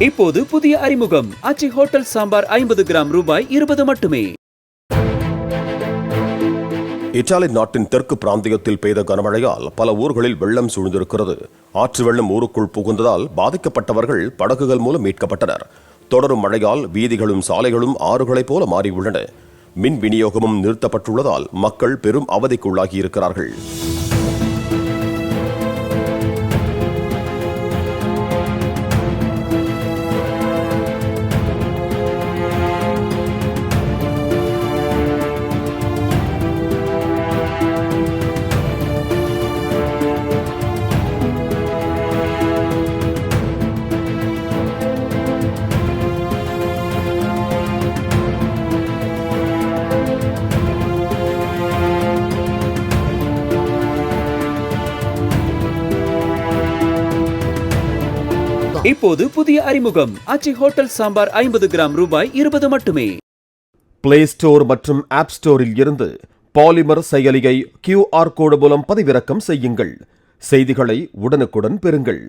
இப்போது புதிய அறிமுகம் ஆச்சி ஹோட்டல் சாம்பார் 50 கிராம் ரூபாய் 20 மட்டுமே. இத்தாலி நாட்டின் தெற்கு பிராந்தியத்தில் பெய்த கனமழையால் பல ஊர்களில் வெள்ளம் சூழ்ந்திருக்கிறது. ஆற்று வெள்ளம் ஊருக்குள் புகுந்ததால் பாதிக்கப்பட்டவர்கள் படகுகள் மூலம் மீட்கப்பட்டனர். தொடரும் மழையால் வீதிகளும் சாலைகளும் ஆறுகளைப் போல மாறியுள்ளன. மின் விநியோகமும் நிறுத்தப்பட்டுள்ளதால் மக்கள் பெரும் அவதிக்குள்ளாகி இருக்கிறார்கள். இப்போது புதிய அறிமுகம் ஆச்சி ஹோட்டல் சாம்பார் 50 கிராம் ரூபாய் 20 மட்டுமே. பிளே ஸ்டோர் மற்றும் ஆப் ஸ்டோரில் இருந்து பாலிமர் செயலியை QR கோடு மூலம் பதிவிறக்கம் செய்யுங்கள். செய்திகளை உடனுக்குடன் பெறுங்கள்.